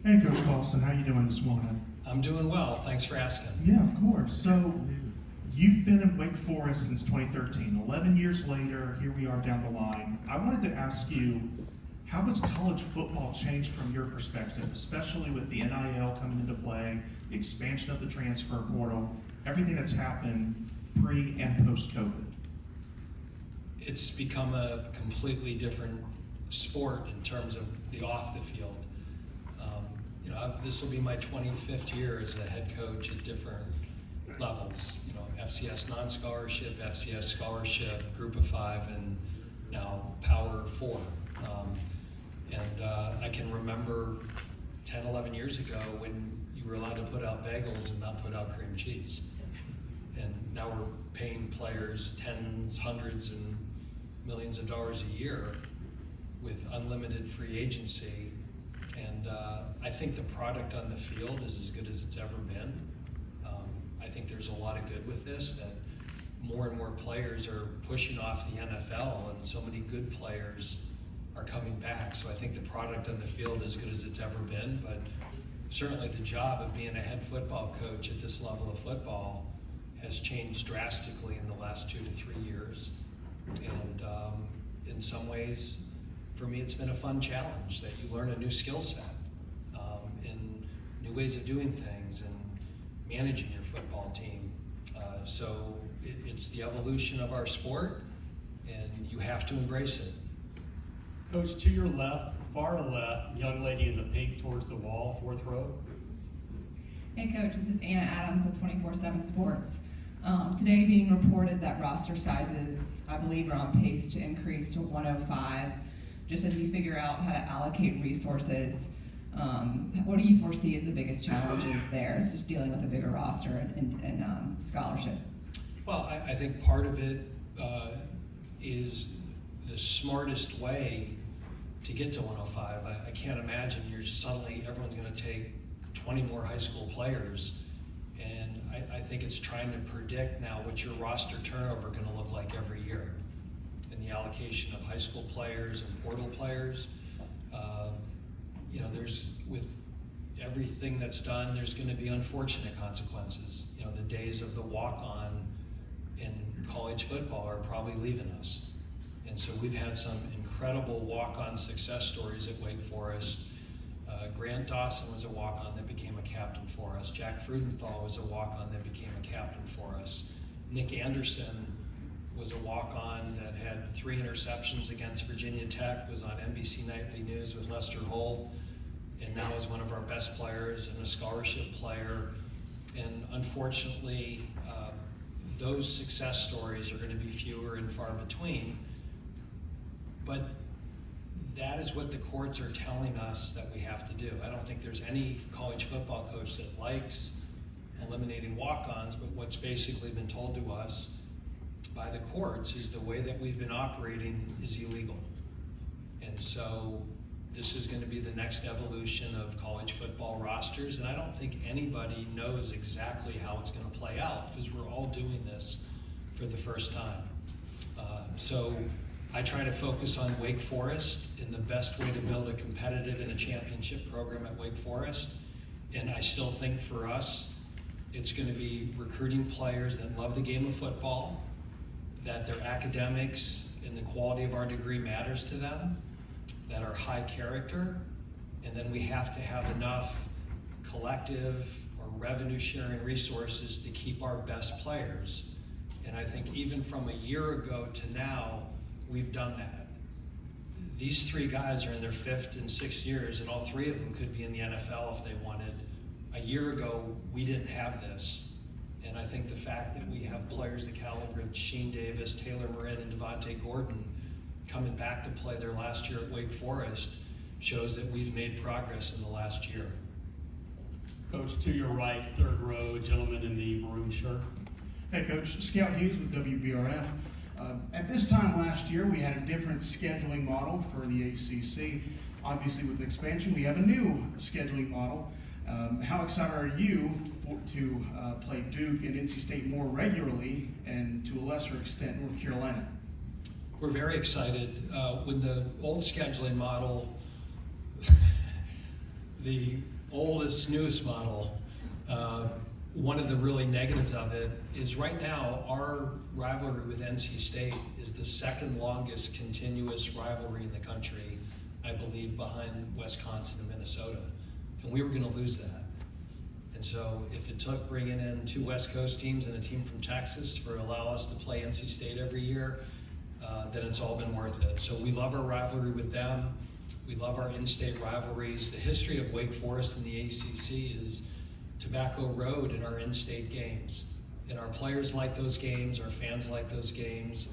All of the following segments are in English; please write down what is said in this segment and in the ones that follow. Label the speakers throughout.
Speaker 1: Hey, Coach Clawson, how you doing this morning?
Speaker 2: I'm doing well. Thanks for asking.
Speaker 1: Yeah, of course. So, you've been in Wake Forest since 2013. 11 years later, here we are down the line. I wanted to ask you, how has college football changed from your perspective, especially with the NIL coming into play, the expansion of the transfer portal, everything that's happened pre and post-COVID?
Speaker 2: It's become a completely different sport in terms of the off the field. This will be my 25th year as a head coach at different levels. FCS non-scholarship, FCS scholarship, Group of Five, and now Power Four. I can remember 10, 11 years ago when you were allowed to put out bagels and not put out cream cheese. And now we're paying players tens, hundreds, and millions of dollars a year with unlimited free agency. And I think the product on the field is as good as it's ever been. I think there's a lot of good with this, that more and more players are pushing off the NFL, and so many good players are coming back. So I think the product on the field is as good as it's ever been, but certainly the job of being a head football coach at this level of football has changed drastically in the last 2 to 3 years. And in some ways, for me, it's been a fun challenge that you learn a new skill set and new ways of doing things and managing your football team. So it's the evolution of our sport, and you have to embrace it.
Speaker 3: Coach, to your left, far left, young lady in the pink towards the wall, fourth row.
Speaker 4: Hey Coach, this is Anna Adams with 24/7 Sports. Today being reported that roster sizes, I believe, are on pace to increase to 105. Just as you figure out how to allocate resources, what do you foresee as the biggest challenges there? It's just dealing with a bigger roster and scholarship.
Speaker 2: Well, I think part of it is the smartest way to get to 105. I can't imagine everyone's going to take 20 more high school players. And I think it's trying to predict now what your roster turnover is going to look like every year. And the allocation of high school players and portal players. There's, with everything that's done, there's going to be unfortunate consequences. The days of the walk-on in college football are probably leaving us. And so we've had some incredible walk-on success stories at Wake Forest. Grant Dawson was a walk-on that became a captain for us. Jack Frudenthal was a walk-on that became a captain for us. Nick Anderson was a walk-on that had 3 interceptions against Virginia Tech, was on NBC Nightly News with Lester Holt, and now is one of our best players and a scholarship player. And unfortunately, those success stories are going to be fewer and far between. But that is what the courts are telling us that we have to do. I don't think there's any college football coach that likes eliminating walk-ons, but what's basically been told to us by the courts is the way that we've been operating is illegal. And so this is going to be the next evolution of college football rosters, and I don't think anybody knows exactly how it's going to play out because we're all doing this for the first time. So I try to focus on Wake Forest and the best way to build a competitive and a championship program at Wake Forest. And I still think for us, it's going to be recruiting players that love the game of football, that their academics and the quality of our degree matters to them, that are high character, and then we have to have enough collective or revenue sharing resources to keep our best players. And I think even from a year ago to now, we've done that. These 3 guys are in their 5th and 6th years, and all 3 of them could be in the NFL if they wanted. A year ago, we didn't have this. And I think the fact that we have players the caliber of Sheen Davis, Taylor Marin, and Devonte Gordon coming back to play their last year at Wake Forest shows that we've made progress in the last year.
Speaker 3: Coach, to your right, third row, gentleman in the maroon shirt.
Speaker 1: Hey, Coach. Scout Hughes with WBRF. At this time last year, we had a different scheduling model for the ACC. Obviously, with expansion, we have a new scheduling model. How excited are you to play Duke and NC State more regularly, and to a lesser extent, North Carolina?
Speaker 2: We're very excited. With the old scheduling model, the oldest, newest model, one of the really negatives of it is right now our rivalry with NC State is the second longest continuous rivalry in the country, I believe, behind Wisconsin and Minnesota. And we were going to lose that. And so if it took bringing in 2 West Coast teams and a team from Texas for allow us to play NC State every year, then it's all been worth it. So we love our rivalry with them. We love our in-state rivalries. The history of Wake Forest and the ACC is Tobacco Road in our in-state games. And our players like those games, our fans like those games.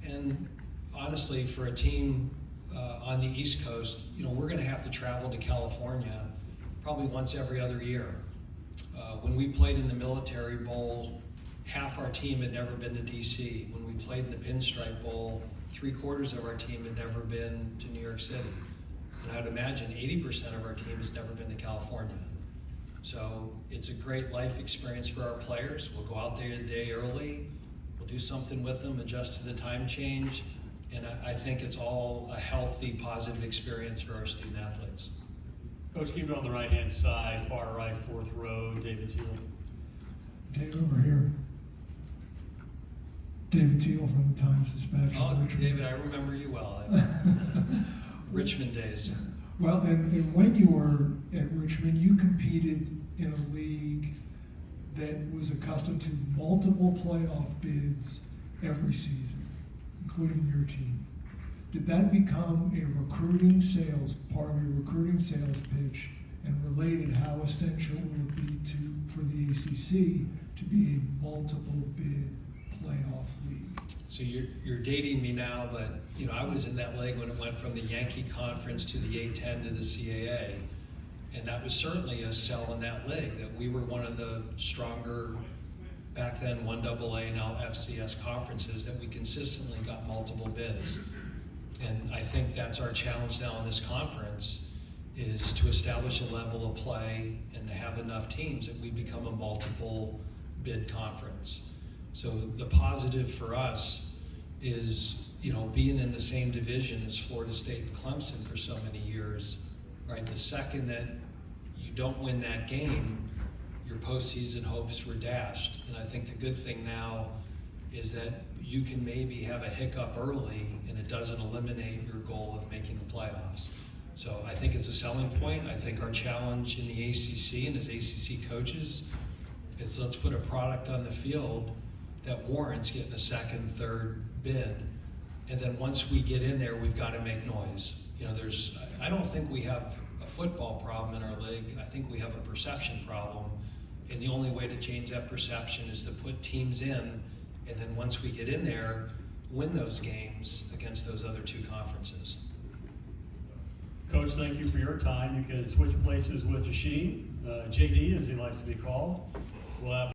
Speaker 2: And honestly, for a team on the East Coast, we're going to have to travel to California probably once every other year. When we played in the Military Bowl, half our team had never been to DC. When we played in the Pinstripe Bowl, 3/4 of our team had never been to New York City. And I'd imagine 80% of our team has never been to California. So it's a great life experience for our players. We'll go out there a day early, we'll do something with them, adjust to the time change, and I think it's all a healthy, positive experience for our student athletes.
Speaker 3: Coach, keep it on the right-hand side, far right, 4th row, David Teal.
Speaker 5: Dave, over here. David Teal from the Times-Dispatch.
Speaker 2: Oh, David, I remember you well. Richmond days.
Speaker 5: Well, and when you were at Richmond, you competed in a league that was accustomed to multiple playoff bids every season, including your team. Did that become a part of your recruiting sales pitch? And related, how essential will it be for the ACC to be a multiple bid playoff league?
Speaker 2: So you're dating me now, but I was in that league when it went from the Yankee Conference to the A-10 to the CAA, and that was certainly a sell in that league, that we were one of the stronger, back then, 1AA and now FCS conferences, that we consistently got multiple bids. And I think that's our challenge now in this conference, is to establish a level of play and to have enough teams that we become a multiple bid conference. So the positive for us is, being in the same division as Florida State and Clemson for so many years, right? The second that you don't win that game, your postseason hopes were dashed. And I think the good thing now is that you can maybe have a hiccup early and it doesn't eliminate your goal of making the playoffs. So I think it's a selling point. I think our challenge in the ACC and as ACC coaches is let's put a product on the field that warrants getting a second, third bid. And then once we get in there, we've got to make noise. I don't think we have a football problem in our league. I think we have a perception problem. And the only way to change that perception is to put teams in, and then once we get in there, win those games against those other 2 conferences.
Speaker 3: Coach, thank you for your time. You can switch places with Sheen, JD, as he likes to be called. We'll have